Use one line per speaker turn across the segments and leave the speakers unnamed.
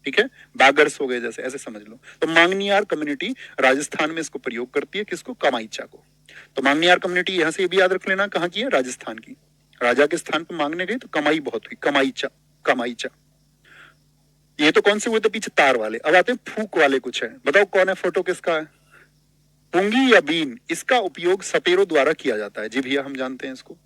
ठीक है, बागर्स हो गए जैसे, ऐसे समझ लो। तो मांगनियार कम्युनिटी राजस्थान में इसको प्रयोग करती है, किसको? कमाईचा को। तो मांगनियार कम्युनिटी यहां से ये भी याद रख लेना कहाँ की है? राजस्थान की। राजा के स्थान पर मांगने गए तो कमाई बहुत हुई, कमाईचा, कमाईचा। ये तो कौन से हुए थे पीछे? तार वाले। अब आते हैं फूक वाले कुछ है, बताओ कौन है? फोटो किसका है? पुंगी या बीन, इसका उपयोग सपेरों द्वारा किया जाता है। जी भैया, हम जानते हैं इसको,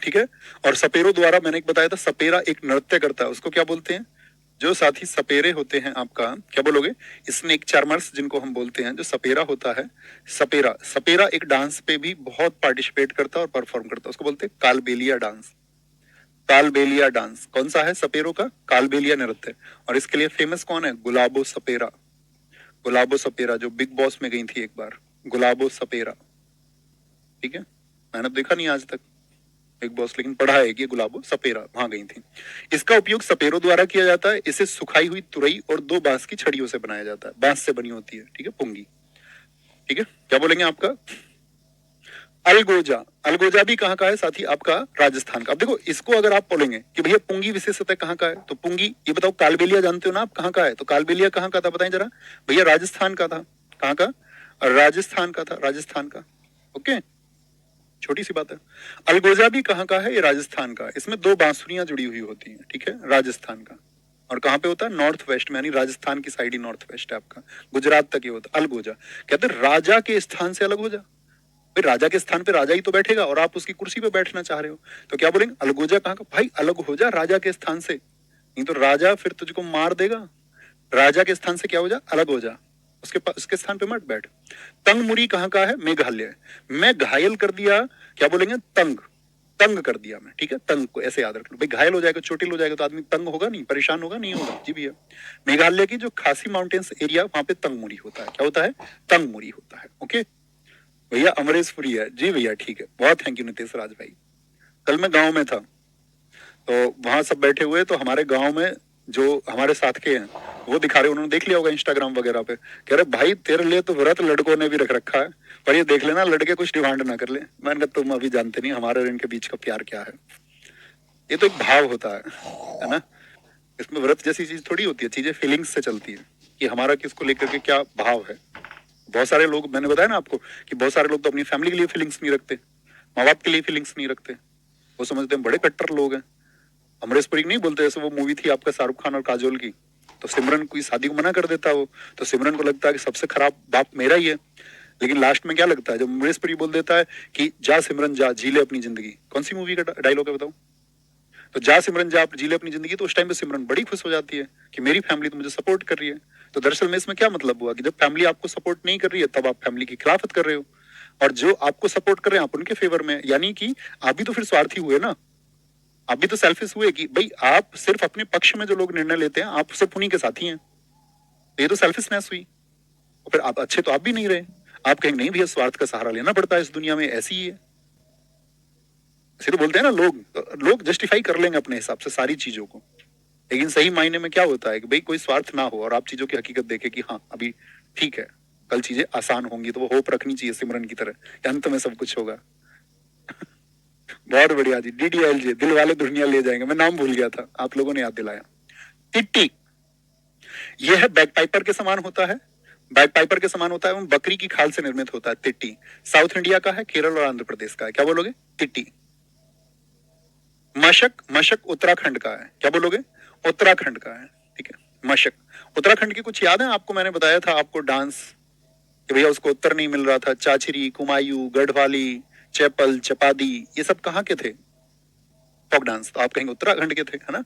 ठीक है। और सपेरों द्वारा, मैंने एक बताया था, सपेरा एक नृत्य करता है, उसको क्या बोलते हैं? जो साथी सपेरे होते हैं, आपका क्या बोलोगे? स्नेक चार्मर्स जिनको हम बोलते हैं, जो सपेरा होता है, सपेरा, सपेरा एक डांस पे भी बहुत पार्टिसिपेट करता है और परफॉर्म करता है, उसको बोलते हैं कालबेलिया डांस। कालबेलिया डांस कौन सा है? सपेरों का कालबेलिया नृत्य। और इसके लिए फेमस कौन है? गुलाबो सपेरा। गुलाबो सपेरा जो बिग बॉस में गई थी एक बार, गुलाबो सपेरा, ठीक है। मैंने देखा नहीं आज तक बिग बॉस, लेकिन पढ़ा है कि गुलाबो सपेरा वहां गई थी। इसका उपयोग सपेरों द्वारा किया जाता है। इसे सुखाई हुई तुरई और 2 बांस की छड़ियों से बनाया जाता है, बांस से बनी होती है, ठीक है, पुंगी, ठीक है। क्या बोलेंगे आपका? अलगोजा। अलगोजा भी कहाँ का है साथी? आपका राजस्थान का। अब देखो, इसको अगर आप बोलेंगे कि भैया पुंगी विशेषतः कहाँ का है, तो पुंगी, ये बताओ कालबेलिया जानते हो ना आप कहाँ का है? तो कालबेलिया कहाँ का था बताएं जरा। भैया राजस्थान का था। कहाँ का? राजस्थान का था, राजस्थान का। ओके, छोटी सी बात है। अलगोजा भी कहाँ का है? ये राजस्थान का। इसमें 2 बांसुरियां जुड़ी हुई होती हैं, ठीक है, राजस्थान का। और कहाँ पे होता है? नॉर्थ वेस्ट में, यानी राजस्थान की साइड ही नॉर्थ वेस्ट है आपका, गुजरात तक ये होता है। अलगोजा कहते हैं राजा के स्थान से अलग हो जा। भाई राजा के स्थान पे राजा ही तो बैठेगा और आप उसकी कुर्सी पे बैठना चाह रहे हो, तो क्या बोलेंगे? अलगोजा कहाँ का? भाई अलग हो जा राजा के स्थान से, नहीं तो राजा फिर तुझको मार देगा। राजा के स्थान से क्या हो जा? अलग हो जा, उसके स्थान पे मत बैठ। तंगमुरी कहाँ का है? मेघालय। मैं घायल कर दिया, क्या बोलेंगे? तंग, तंग कर दिया मैं, ठीक है। तंग को ऐसे याद रख लो भाई, घायल हो जाएगा, चोटिल हो जाएगा तो आदमी तंग होगा नहीं, परेशान होगा नहीं? होगा जी भैया। मेघालय की जो खासी माउंटेन्स एरिया, वहां पे तंगमुरी होता है। क्या होता है? तंगमुरी होता है। ओके भैया, अमरेशपुरी है जी भैया, ठीक है, बहुत थैंक यू नितेश राज भाई। कल मैं गांव में था, तो वहां सब बैठे हुए, तो हमारे गांव में जो हमारे साथ के हैं वो दिखा रहे, उन्होंने देख लिया होगा इंस्टाग्राम वगैरह पे, कह रहे भाई तेरे लिए तो व्रत लड़कों ने भी रख रखा है, पर ये देख लेना लड़के कुछ डिमांड ना कर ले। मैंने कहा तुम अभी जानते नहीं हमारे और इनके बीच का प्यार क्या है। ये तो एक भाव होता है ना। इसमें व्रत जैसी चीज थोड़ी होती है, चीजें फीलिंग्स से चलती है कि हमारा किसको लेकर के क्या भाव है। बहुत सारे लोग, मैंने बताया ना आपको कि बहुत सारे लोग तो अपनी फैमिली के लिए फीलिंग्स नहीं रखते, माँ बाप के लिए फीलिंग्स नहीं रखते, वो समझते हैं बड़े कट्टर लोग हैं। अमरीशपुरी नहीं बोलते, जैसे वो मूवी थी आपका शाहरुख खान और काजोल की, तो सिमरन कोई शादी को मना कर देता है वो, तो सिमरन को लगता है कि सबसे खराब बाप मेरा ही है। लेकिन लास्ट में क्या लगता है जब अमरीशपुरी बोल देता है कि जा सिमरन जा जी ले अपनी जिंदगी। कौन सी मूवी का डायलॉग है बताओ? तो जा सिमरन जा जी ले अपनी जिंदगी। तो उस टाइम पे सिमरन बड़ी खुश हो जाती है कि मेरी फैमिली तो मुझे सपोर्ट कर रही है। तो दरअसल में इसमें क्या मतलब हुआ कि जब फैमिली आपको सपोर्ट नहीं कर रही है तब आप फैमिली की खिलाफत कर रहे हो, और जो आपको सपोर्ट कर रहे हैं आप उनके फेवर में, यानी कि आप भी तो फिर स्वार्थी हुए ना। आप भी तो सेल्फिश हुए कि भाई आप सिर्फ अपने पक्ष में जो लोग निर्णय लेते हैं आप सिर्फ उन्हीं के साथी हैं। ये तो सेल्फिशनेस हुई। और फिर आप अच्छे तो आप भी नहीं रहे। आप कहेंगे नहीं भैया स्वार्थ का सहारा लेना पड़ता है इस दुनिया में, ऐसी ही है। ऐसे तो बोलते हैं ना लोग, लोग जस्टिफाई कर लेंगे अपने हिसाब से सारी चीजों को, लेकिन सही मायने में क्या होता है कि भाई कोई स्वार्थ ना हो और आप चीजों की हकीकत देखें कि हाँ अभी ठीक है, कल चीजें आसान होंगी, तो वो होप रखनी चाहिए सिमरन की तरह कि अंत में सब कुछ होगा। बहुत बढ़िया जी, DDLJ दिल वाले दुनिया ले जाएंगे, मैं नाम भूल गया था, आप लोगों ने याद दिलाया। टिट्टी, यह बैगपाइपर के समान होता है, बैगपाइपर के समान होता है एवं बकरी की खाल से निर्मित होता है। टिट्टी साउथ इंडिया का है, केरल और आंध्र प्रदेश का है। क्या बोलोगे? टिट्टी। मशक, मशक उत्तराखंड का है। क्या बोलोगे? उत्तराखंड का है, ठीक है। मशक उत्तराखंड की कुछ याद है आपको? मैंने बताया था आपको डांस कि भैया उसको उत्तर नहीं मिल रहा था। चाचरी, कुमायूं, गढ़वाली, चैपल, चपादी, ये सब कहाँ के थे? Folk dance. तो आप कहेंगे उत्तराखंड के थे, है ना।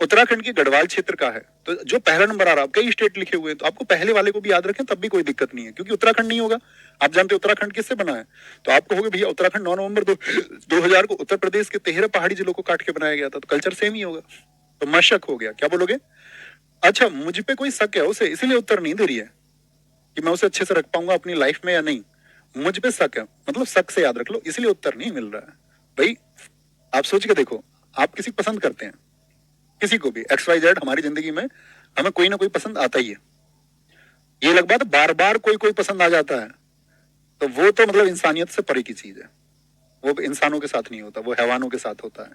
उत्तराखंड के गढ़वाल क्षेत्र का है। तो जो पहला नंबर आ रहा है, कई स्टेट लिखे हुए हैं, तो आपको पहले वाले को भी याद रखें तब भी कोई दिक्कत नहीं है, क्योंकि उत्तराखंड नहीं होगा। आप जानते उत्तराखंड किससे बना है? तो आप कहोगे भैया उत्तराखंड 9 नवंबर 2000 को उत्तर प्रदेश के 13 पहाड़ी जिलों को काट के बनाया गया था, तो कल्चर सेम ही होगा। तो मशक हो गया। क्या बोलोगे? अच्छा, मुझ पे कोई शक है उसे, इसीलिए उत्तर नहीं दे रही है कि मैं उसे अच्छे से रख पाऊंगा अपनी लाइफ में या नहीं। मुझ पे शक है, मतलब शक से याद रख लो, इसलिए उत्तर नहीं मिल रहा है। भाई आप सोच के देखो, आप किसी को पसंद करते हैं, किसी को भी XYZ, हमारी जिंदगी में हमें कोई ना कोई पसंद आता ही है। ये लग बात बार बार कोई कोई पसंद आ जाता है, तो वो तो मतलब इंसानियत से परे की चीज है। वो इंसानों के साथ नहीं होता, वो हैवानों के साथ होता है।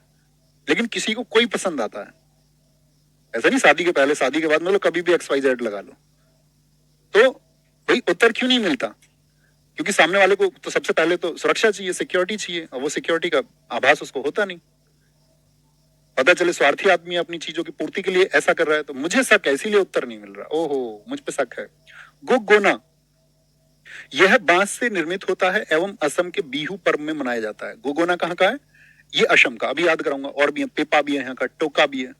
लेकिन किसी को कोई पसंद आता है, ऐसा नहीं शादी के पहले, शादी के बाद मतलब कभी भी XYZ लगा लो। तो भाई उत्तर क्यों नहीं मिलता? क्योंकि सामने वाले को तो सबसे पहले तो सुरक्षा चाहिए, सिक्योरिटी चाहिए, और वो सिक्योरिटी का आभास उसको होता नहीं। पता चले स्वार्थी आदमी अपनी चीजों की पूर्ति के लिए ऐसा कर रहा है, तो मुझे शक है, इसीलिए उत्तर नहीं मिल रहा। ओहो, मुझ पे शक है। गोगोना, यह बांस से निर्मित होता है एवं असम के बिहू पर्व में मनाया जाता है। गोगोना कहाँ का है? ये असम का, अभी याद कराऊंगा। और भी है, पेपा भी है यहाँ का, टोका भी है,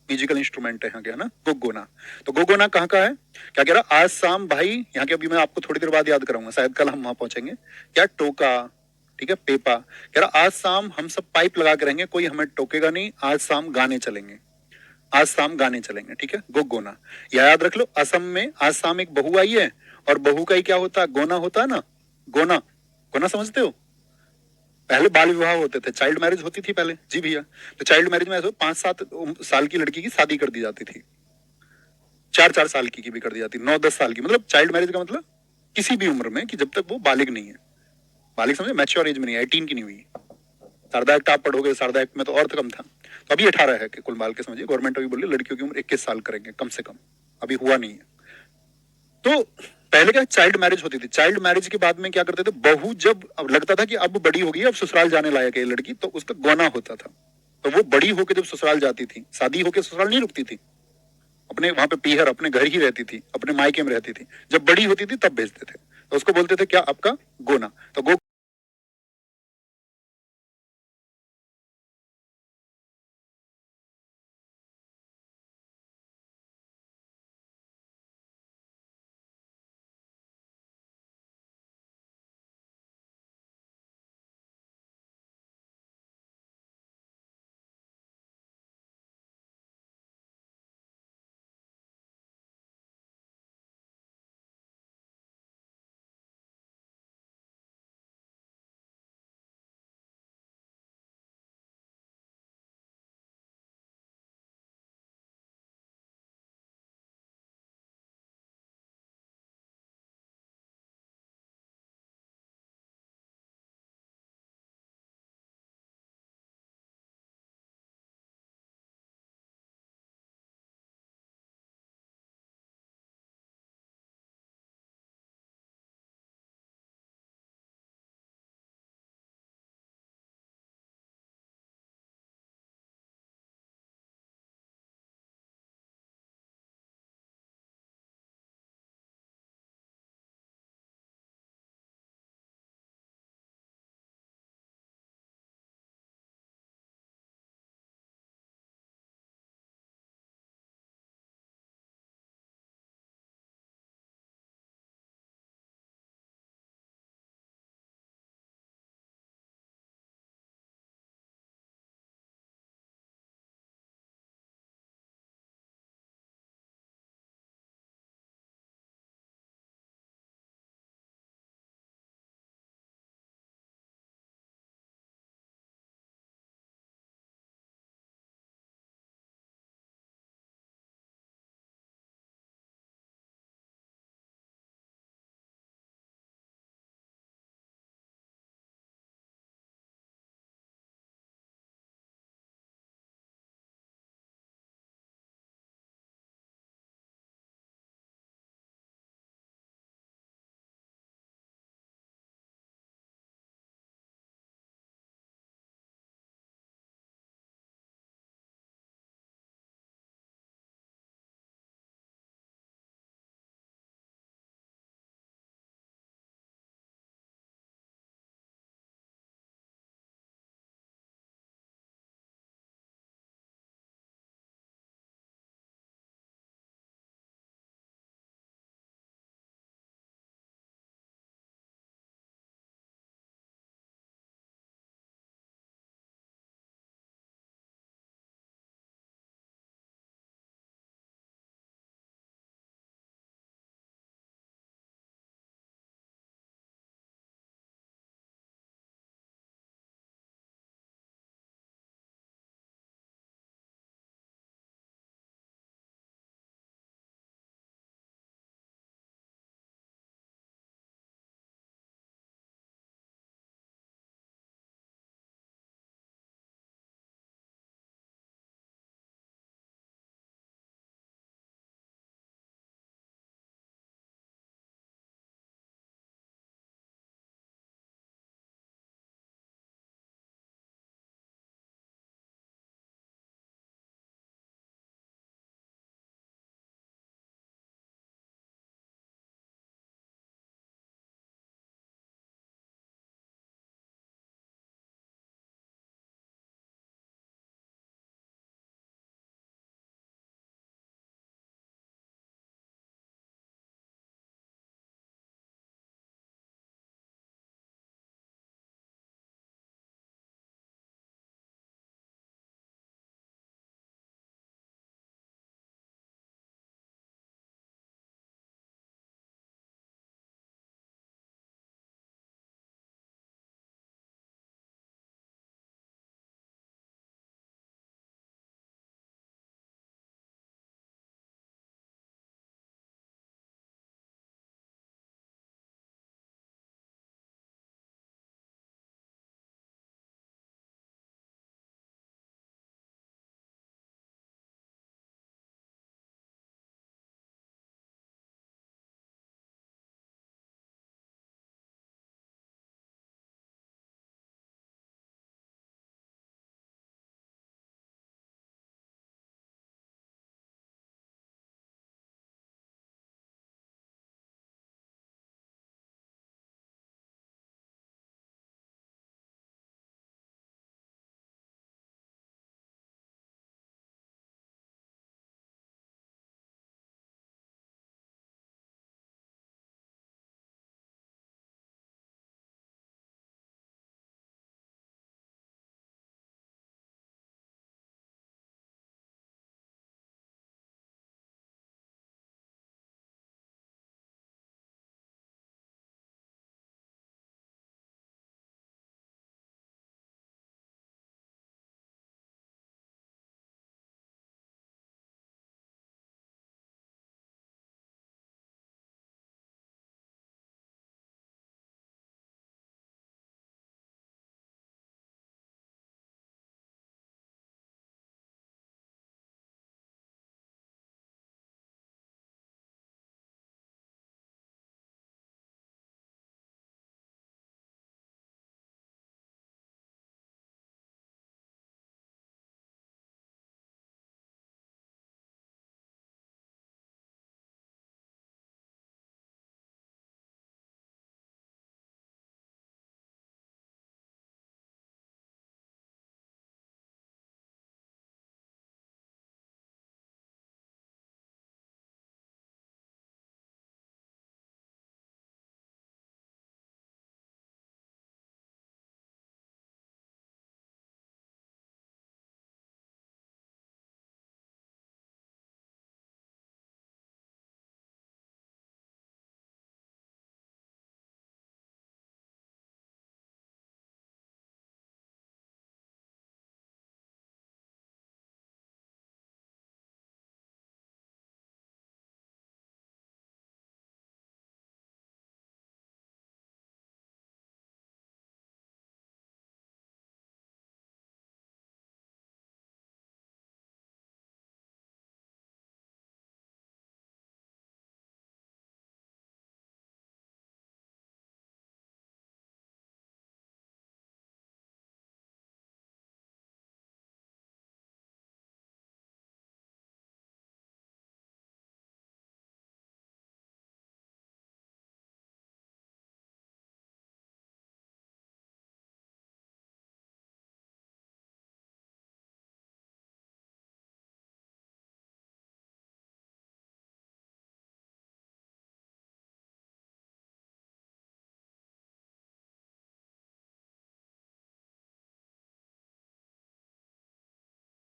म्यूजिकल इंस्ट्रूमेंट है यहाँ के, है ना, गोगोना। तो गोगोना कहाँ का है? क्या कह रहा? आज शाम भाई, यहाँ के अभी मैं आपको थोड़ी देर बाद याद कराऊंगा, शायद कल हम वहां पहुंचेंगे। क्या? टोका, ठीक है, पेपा। कह रहा आज शाम हम सब पाइप लगा के रहेंगे, कोई हमें टोकेगा नहीं, आज शाम गाने चलेंगे, आज शाम गाने चलेंगे, ठीक है, गोगोना। याद रख लो, असम में आज शाम एक बहू आई है, और बहू का ही क्या होता है? गोना होता है ना, गोना। गोना समझते हो? पहले बाल विवाह होते थे, चाइल्ड मैरिज होती थी पहले, जी भैया। तो चाइल्ड मैरिज में ऐसा 5-7 साल की लड़की की शादी कर दी जाती थी, 4-4 साल की भी कर दी जाती, 9-10 साल की। मतलब चाइल्ड मैरिज का मतलब किसी भी उम्र में, कि जब तक वो बालिग नहीं है, बालिग समझे, मैच्योर एज में नहीं है, 18 की नहीं हुई। शारदा एक्ट आप पढ़ोगे, शारदा एक्ट में तो और कम था। तो अभी 18 है कि कुल माल के समझिए, गवर्नमेंट अभी बोल रही लड़कियों की उम्र 21 साल करेंगे कम से कम, अभी हुआ नहीं है। तो पहले क्या चाइल्ड मैरिज होती थी, चाइल्ड मैरिज के बाद में क्या करते थे, बहू जब अब लगता था कि अब बड़ी हो गई, अब ससुराल जाने लायक है ये लड़की, तो उसका गोना होता था। तो वो बड़ी होकर जब ससुराल जाती थी, शादी होकर ससुराल नहीं रुकती थी, अपने वहां पे पीहर अपने घर ही रहती थी, अपने मायके में रहती थी, जब बड़ी होती थी तब भेजते थे, तो उसको बोलते थे क्या? आपका गोना। तो गो